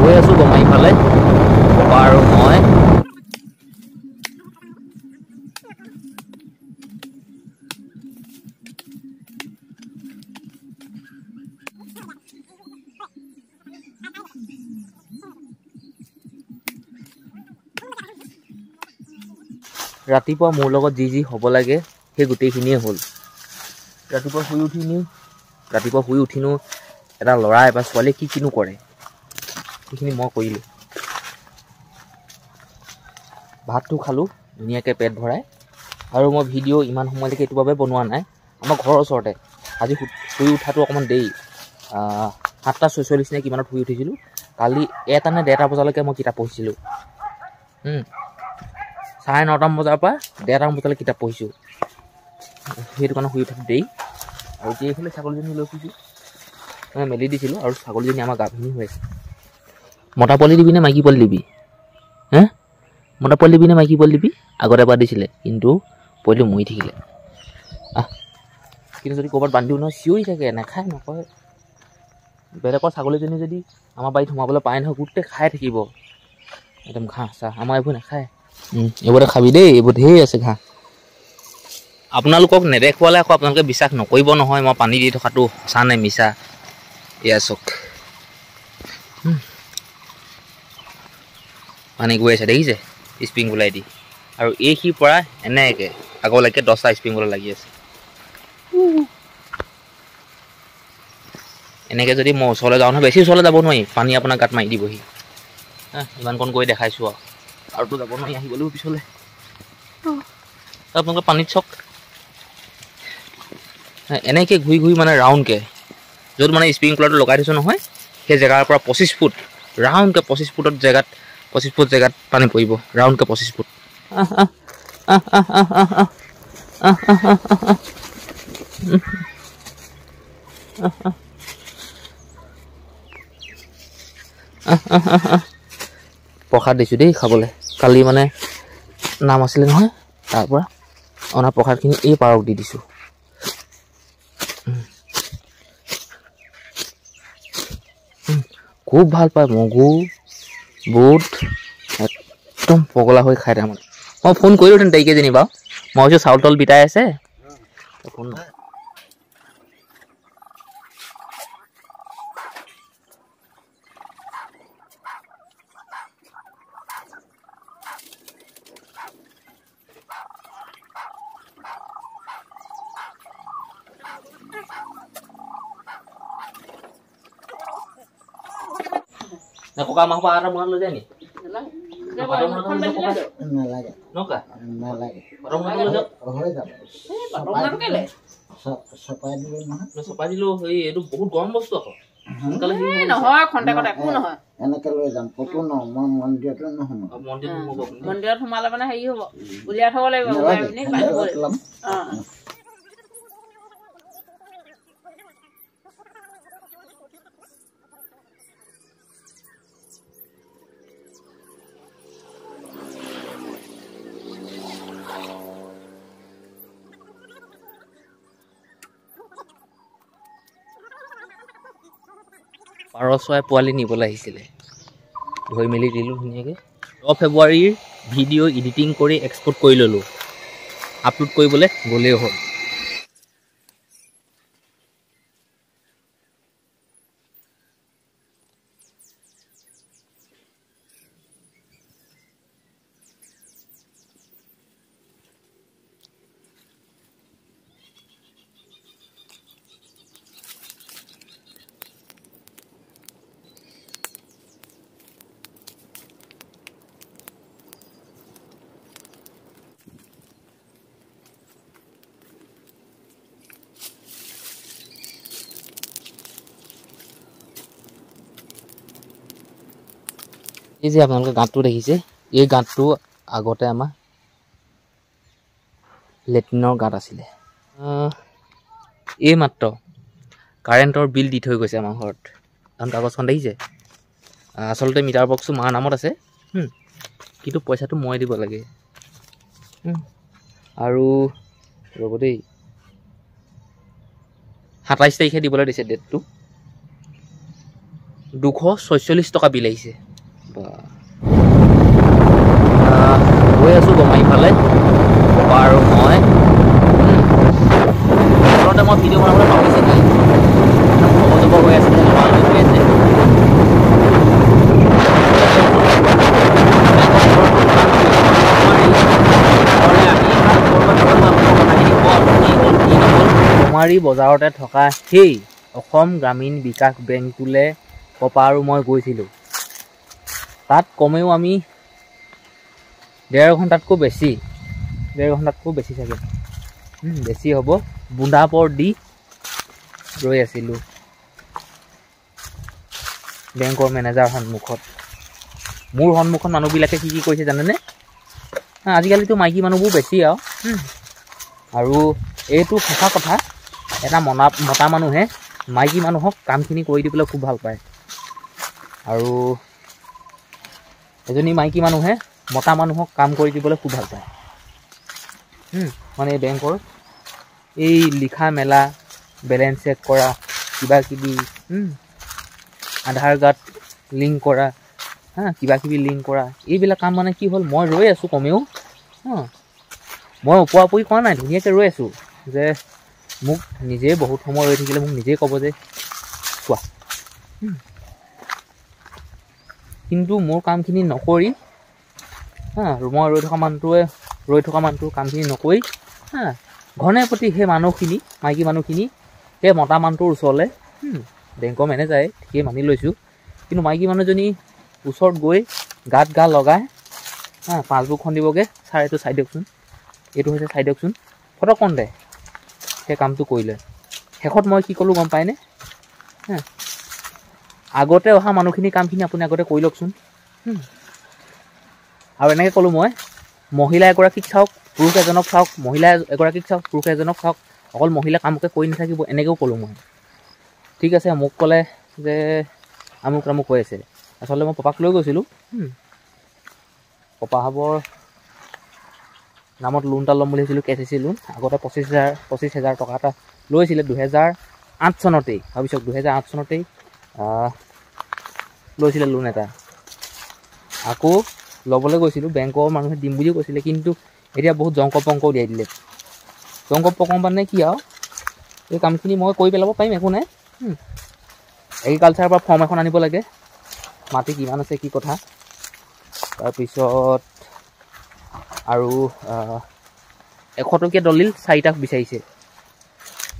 গৈ আছো গমাই ফালে আৰু মই ৰাতিপুৱা মোৰ লগত যি হ'ব লাগে সেই গোটেইখিনিয়ে হ'ল। ৰাতিপুৱা শুই উঠিনো এটা ল'ৰা বা ছোৱালীয়ে কিনো কৰে সেইখিনি মই কৰিলোঁ। ভাতটো খালোঁ ধুনীয়াকৈ পেট ভৰাই। আৰু মই ভিডিঅ' ইমান সময়লৈকে এইটো বাবে বনোৱা নাই, আমাৰ ঘৰৰ ওচৰতে আজি শুই উঠাটো অকণমান দেৰি, 7:46 নে কিমানত শুই উঠিছিলোঁ। কালি 1 নে 1:30 বজালৈকে মই কিতাপ পঢ়িছিলোঁ। 9:30 বজাৰ পৰা 1:30 বজালৈ কিতাপ পঢ়িছোঁ। সেইটো কাৰণে শুই উঠাটো দেৰি। আৰু এতিয়া এইফালে ছাগলীজনী লৈ ফুৰিছোঁ, মই মেলি দিছিলোঁ আৰু ছাগলীজনী আমাৰ গাভিনী হৈ আছে। মতা পোৱালি দিবি নে মাইকী পোৱালি দিবি? মতা পোৱালি দিবি নে মাইকী পোৱালি দিবি? আগতে এবাৰ দিছিলে কিন্তু পোৱালিটো মৰি থাকিলে। কিন্তু যদি ক'ৰবাত বান্ধিও নহয় চিঞৰি থাকে, নাখায় নকয়। বেলেগৰ ছাগলীজনী যদি আমাৰ বাৰীত সোমাবলৈ পায় নহয় গোটেই খাই থাকিব একদম ঘাঁহ চাহ। আমাৰ এইবোৰ নাখায়। এইবোৰতে খাবি দেই, এইবোৰ ঢেৰ আছে ঘাঁহ। আপোনালোকক নেদেখুৱালে আকৌ আপোনালোকে বিশ্বাস নকৰিব নহয় মই পানী দি থকাটো সঁচা নে মিছা। এয়া চক পানী গৈ আছে দেখিছে স্প্ৰিংকুলাই দি। আৰু এইখিৰ পৰা এনেকৈ আগলৈকে 10টা স্প্ৰিংকুলাৰ লাগি আছে। এনেকৈ যদি মই ওচৰলৈ যাওঁ নহয়, বেছি ওচৰলৈ যাব নোৱাৰি, পানী আপোনাৰ গাত মাৰি দিবহি। ইমানকণ গৈ দেখাইছোঁ আৰুতো যাব নোৱাৰি আহিবলৈও পিছলৈ। আপোনালোকে পানীত চক এনেকৈ ঘূৰি মানে ৰাউণ্ডকৈ য'ত মানে স্প্ৰিংকুলাৰটো লগাই থৈছোঁ নহয় সেই জেগাৰ পৰা 25 ফুট ৰাউণ্ডকৈ 25 ফুট জেগাত পানী পৰিব। ৰাউণ্ডকৈ 25 ফুট। প্ৰসাদ দিছোঁ দেই খাবলৈ। কালি মানে নাম আছিলে নহয়, তাৰ পৰা অনা প্ৰসাদখিনি এই পাৰক দি দিছোঁ। খুব ভাল পায় মগু বুট, একদম পগলা হৈ খাই তাৰমানে। মই ফোন কৰিলোঁহেঁতেন তাইকে যেনিবা, মই ভাবিছোঁ চাউল তাউল বিটাই আছে ফোন ককা মাহ পৰা এটা মনত লৈ যায় নি? চপাই দিলো। এইটো বহুত গৰম বস্তু আকৌ নহয়, খন্তেকত একো নহয়। এনেকে লৈ যাম ক'তো নহয়, মই মন্দিৰতো নোসোমাম। মন্দিৰত সোমালে মানে হেৰি হ'ব, উলিয়াই থব লাগিব। পাৰ চৰাই পোৱালি নিবলৈ আহিছিলে, ধৰি মেলি দিলোঁ ধুনীয়াকৈ। 10 ফেব্ৰুৱাৰীৰ ভিডিঅ' এডিটিং কৰি এক্সপৰ্ট কৰি ল'লোঁ, আপলোড কৰিবলৈ গ'লেই হ'ল। এই যে আপোনালোকে গাঁতটো দেখিছে, এই গাঁতটো আগতে আমাৰ লেট্ৰিনৰ গাঁত আছিলে। এই মাত্ৰ কাৰেণ্টৰ বিল দি থৈ গৈছে আমাৰ ঘৰত। কাৰণ কাগজখন দেখিছে, আচলতে মিটাৰ বক্সটো মাৰ নামত আছে, কিন্তু পইচাটো মই দিব লাগে। আৰু ৰ'ব দেই 27 তাৰিখে দিবলৈ দিছে ডেটটো 246 টকা বিল আহিছে গৈ আছোঁ গমাইফালে পপা আৰু মই ঘৰতে মই ভিডিঅ' বনাবলৈ ভাবিছিলোঁ খবৰ হৈ আছে গৈ আছে কুমাৰী বজাৰতে থকা সেই অসম গ্ৰামীণ বিকাশ বেংকটোলৈ পপা আৰু মই গৈছিলোঁ তাত কমেও আমি 1.5 ঘণ্টাতকৈ বেছি চাগে বেছি হ'ব বুন্দাপৰ দি ৰৈ আছিলোঁ বেংকৰ মেনেজাৰ সন্মুখত মোৰ সন্মুখত মানুহবিলাকে কি কৈছে জানেনে আজিকালিতো মাইকী মানুহবোৰ বেছি আৰু এইটো সঁচা কথা এটা মতা মানুহে মাইকী মানুহক কামখিনি কৰি দিবলৈ খুব ভাল পায় আৰু এজনী মাইকী মানুহে মতা মানুহক কাম কৰি দিবলৈ খুব ভাল পায় মানে বেংকৰ এই লিখা মেলা বেলেঞ্চ চেক কৰা কিবা কিবি আধাৰ কাৰ্ড লিংক কৰা কিবা কিবি লিংক কৰা এইবিলাক কাম মানে কি হ'ল মই ৰৈ আছোঁ কমেও মই ওপৰা-ওপৰি কৰা নাই ধুনীয়াকৈ ৰৈ আছোঁ যে মোক নিজেই বহুত সময় ৰৈ থাকিলে মোক নিজেই ক'ব যে চোৱা কিন্তু মোৰ কামখিনি নকৰি মই ৰৈ থকা মানুহটোৰ কামখিনি নকৰি ঘনে প্ৰতি সেই মানুহখিনি মাইকী মানুহখিনি সেই মতা মানুহটোৰ ওচৰলৈ বেংকৰ মেনেজাৰে ঠিকেই মানি লৈছোঁ কিন্তু মাইকী মানুহজনী ওচৰত গৈ গাত গা লগাই পাছবুকখন দিবগৈ ছাৰ এইটো চাই দিয়কচোন এইটো হৈছে চাই দিয়কচোন ফটকতে সেই কামটো কৰিলে শেষত মই কি ক'লোঁ গম পায়নে আগতে অহা মানুহখিনি কামখিনি আপুনি আগতে কৰি লওকচোন আৰু এনেকৈ ক'লোঁ মই মহিলা এগৰাকীক চাওক পুৰুষ এজনক চাওক মহিলা এগৰাকীক চাওক পুৰুষ এজনক চাওক অকল মহিলা কামকে কৰি নাথাকিব এনেকৈও ক'লোঁ মই ঠিক আছে মোক ক'লে যে আমুক তামুক কৈ আছে আচলতে মই পপাক লৈ গৈছিলোঁ পপাহাবৰ নামত লোন এটা ল'ম বুলি ভাবিছিলোঁ KCC লোন আগতে 25,000 টকা এটা লৈছিলে 2008 চনতেই ভাবিছক 2008 চনতেই লৈছিলে লোন এটা আকৌ ল'বলৈ গৈছিলোঁ বেংকৰ মানুহে দিম বুলিও কৈছিলে কিন্তু এতিয়া বহুত জংক পংক উলিয়াই দিলে জংক পংক মানে কি আৰু এই কামখিনি মই কৰি পেলাব পাৰিম একো নাই এগ্ৰিকালচাৰৰ পৰা ফৰ্ম এখন আনিব লাগে মাটি কিমান আছে কি কথা তাৰপিছত আৰু 100 টকীয়া দলিল 4টা বিচাৰিছে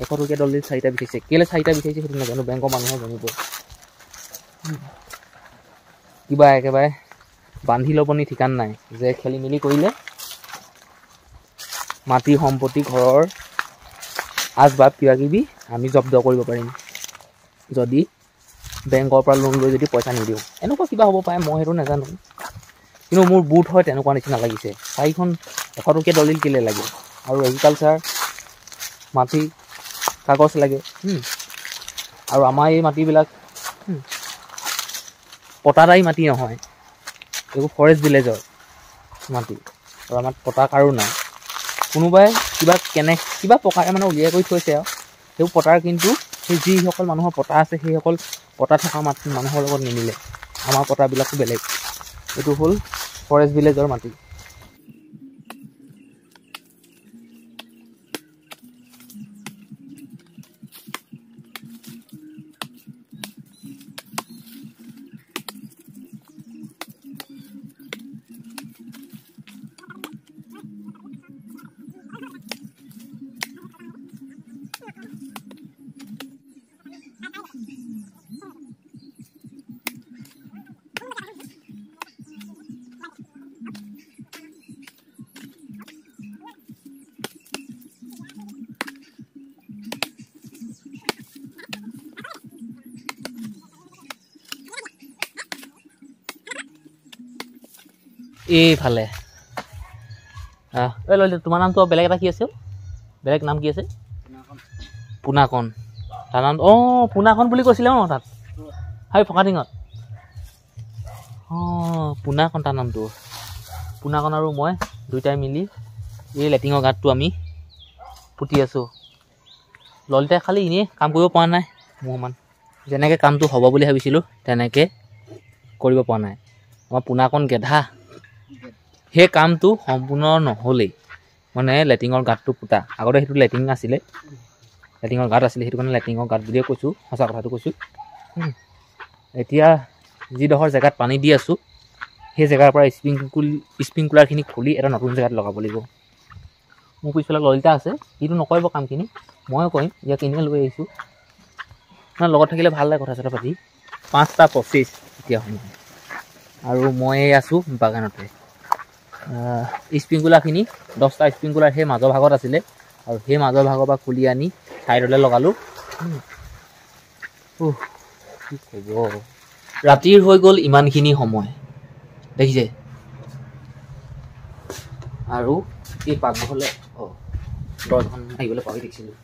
100 টকীয়া দলিল 4টা বিচাৰিছে কেলৈ 4টা বিচাৰিছে সেইটো নাজানো বেংকৰ মানুহে জানিব কিবা একেবাৰে বান্ধি ল'ব নি ঠিকান নাই যে খেলি মেলি কৰিলে মাটি সম্পত্তি ঘৰৰ আচবাব কিবা কিবি আমি জব্দ কৰিব পাৰিম যদি বেংকৰ পৰা লোন লৈ যদি পইচা নিদিওঁ এনেকুৱা কিবা হ'ব পাৰে মই সেইটো নাজানো কিন্তু মোৰ বুট হয় তেনেকুৱা নিচিনা লাগিছে 4খন 100 টকীয়া দলিল কেলৈ লাগে আৰু এগ্ৰিকালচাৰ মাটি কাগজ লাগে আৰু আমাৰ এই মাটিবিলাক পটাদাৰী মাটি নহয় এইবোৰ ফৰেষ্ট ভিলেজৰ মাটি আৰু আমাৰ পটা কাৰো নাই কোনোবাই কিবা প্ৰকাৰে মানে উলিয়াই কৰি থৈছে আৰু সেইবোৰ পটাৰ কিন্তু সেই যিসকল মানুহৰ পটা আছে সেইসকল পটা থকা মাটি মানুহৰ লগত নিমিলে আমাৰ পটাবিলাকো বেলেগ এইটো হ'ল ফৰেষ্ট ভিলেজৰ মাটি এইফালে তোমাৰ নামটো বেলেগ এটা কি আছে বেলেগ নাম কি আছে পুনাকণ তাৰ নাম পুনাকণ বুলি কৈছিলে তাত হয় ফকাটিঙত পুনাকণ তাৰ নামটো পুনাকণ আৰু মই দুইটাই মিলি এই লেট্ৰিনৰ গাঁতটো আমি পুতি আছোঁ। ললিতাই খালি এনেই কাম কৰিব পৰা নাই মোৰমান। যেনেকৈ কামটো হ'ব বুলি ভাবিছিলোঁ তেনেকৈ কৰিব পৰা নাই। আমাৰ পোনাকণ গেধা, সেই কামটো সম্পূৰ্ণ নহ'লেই। মানে লেট্ৰিনৰ গাঁতটো পুতা, আগতে সেইটো লেট্ৰিন আছিলে, লেট্ৰিনৰ গাঁত আছিলে, সেইটো কাৰণে লেট্ৰিনৰ গাঁত বুলিয়ে কৈছোঁ, সঁচা কথাটো কৈছোঁ। এতিয়া যিডোখৰ জেগাত পানী দি আছোঁ সেই জেগাৰ পৰা স্প্ৰিংকুলাৰখিনি খুলি এটা নতুন জেগাত লগাব লাগিব। মোৰ পিছফালে ললিতা আছে, সিটো নকৰিব কামখিনি, ময়ে কৰিম। ইয়াক কিনিয়ে লৈ আহিছোঁ, মানে লগত থাকিলে ভাল লাগে কথা চথা পাতি। 5:25 এতিয়া সময়, আৰু মই আছোঁ বাগানতে। স্প্ৰিংকুলাৰখিনি 10টা স্প্ৰিংকুলাৰ সেই মাজৰ ভাগত আছিলে, আৰু সেই মাজৰ ভাগৰ পৰা খুলি আনি ছাইডলৈ লগালোঁ। কি ক'ব, ৰাতিৰ হৈ গ'ল ইমানখিনি সময় দেখিছে। আৰু এই পাকঘৰলৈ দৰ্জাখন আহিবলৈ পাহৰি দেখিছিলোঁ।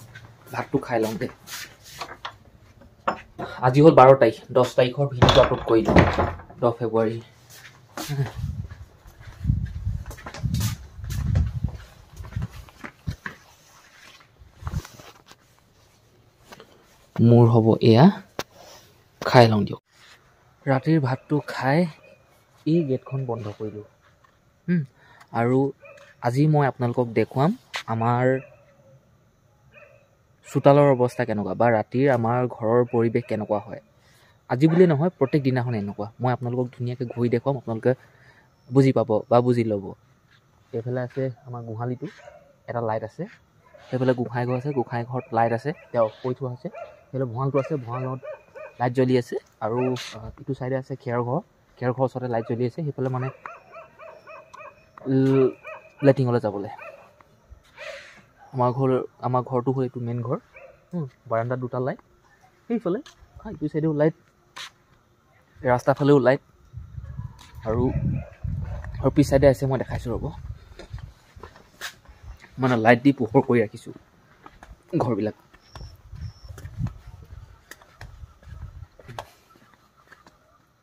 ভাতটো খাই লওঁ দে। আজি হ'ল 12 তাৰিখ, 10 তাৰিখৰ ভিডিঅ'টো আপলোড কৰিলোঁ, 10 ফেব্ৰুৱাৰী। মোৰ হ'ব এয়া, খাই লওঁ দিয়ক। ৰাতিৰ ভাতটো খাই এই গেটখন বন্ধ কৰিলোঁ। আৰু আজি মই আপোনালোকক দেখুৱাম আমাৰ চোতালৰ অৱস্থা কেনেকুৱা, বা ৰাতিৰ আমাৰ ঘৰৰ পৰিৱেশ কেনেকুৱা হয়। আজি বুলিয়ে নহয়, প্ৰত্যেক দিনাখন এনেকুৱা। মই আপোনালোকক ধুনীয়াকৈ ঘূৰি দেখুৱাম, আপোনালোকে বুজি পাব বা বুজি ল'ব। এইফালে আছে আমাৰ গোহালিটো, এটা লাইট আছে। সেইফালে গোঁসাই ঘৰ আছে, গোঁসাই ঘৰত লাইট আছে, তেওঁ অফ কৰি থোৱা আছে। সেইফালে ভঁৰালটো আছে, ভঁৰালত লাইট জ্বলি আছে। আৰু ইটো চাইডে আছে খেৰৰ ঘৰ, খেৰৰ ঘৰৰ ওচৰতে লাইট জ্বলি আছে। সেইফালে মানে লেট্ৰিনলৈ যাবলৈ। আমাৰ ঘৰটো হ'ল এইটো মেইন ঘৰ। বাৰাণ্ডাত 2টা লাইট, সেইফালে ইটো চাইডেও লাইট, ৰাস্তাৰ ফালেও লাইট, আৰু পিছ চাইডে আছে, মই দেখাইছোঁ ৰ'ব। মানে লাইট দি পোহৰ কৰি ৰাখিছোঁ ঘৰবিলাক।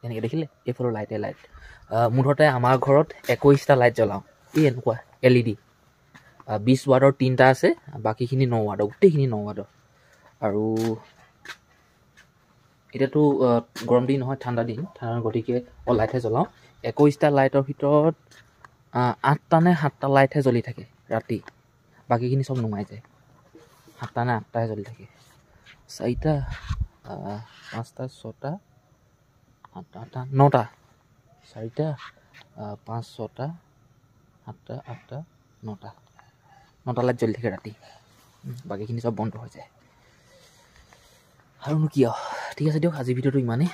এনেকৈ দেখিলে, এইফালৰ লাইট। মুঠতে আমাৰ ঘৰত 21টা লাইট জ্বলাওঁ। এই এনেকুৱা LED 20 ৱাটৰ 3টা আছে, বাকীখিনি 9 ৱাটৰ, গোটেইখিনি 9 ৱাটৰ। আৰু এতিয়াতো গৰম দিন নহয়, ঠাণ্ডা দিন, গতিকে লাইটহে জ্বলাওঁ। 21টা লাইটৰ ভিতৰত 8টা নে 7টা লাইটহে জ্বলি থাকে ৰাতি, বাকীখিনি চব নুমাই যায়। 7টা নে 8টাহে জ্বলি থাকে। 4টা 5টা 6টা 7টা 8টা 9টা, 4টা 5 6টা 7টা 8টা 9টা লাইট জ্বলি থাকে ৰাতি, বাকীখিনি চব বন্ধ হৈ যায়। আৰুনো কি আৰু, ঠিক আছে দিয়ক, আজিৰ ভিডিঅ'টো ইমানেই।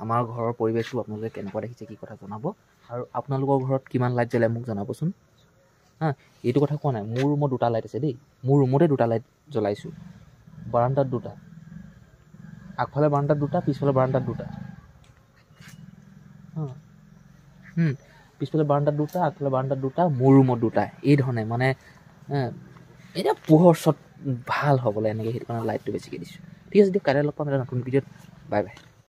আমাৰ ঘৰৰ পৰিৱেশটো আপোনালোকে কেনেকুৱা দেখিছে, কি কথা জনাব। আৰু আপোনালোকৰ ঘৰত কিমান লাইট জ্বলে মোক জনাবচোন। এইটো কথা কোৱা নাই, মোৰ ৰুমত 2টা লাইট আছে দেই, মোৰ ৰুমতে 2টা লাইট জ্বলাইছোঁ। বাৰাণ্ডাত 2টা, আগফালে বাৰাণ্ডাত 2টা, পিছফালে বাৰাণ্ডাত 2টা। পিছফালে বাৰাণ্ডাত 2টা, আগফালে বাৰাণ্ডাত 2টা, মোৰ ৰুমত 2টা। এই ধৰণে মানে এতিয়া পোহৰ চত ভাল হ'বলৈ এনেকৈ, সেইটো কাৰণে লাইটটো বেছিকৈ দিছোঁ। ঠিক আছে দিয়ক, কাইলৈ লগ পাম এটা নতুন ভিডিঅ'ত। Bye bye.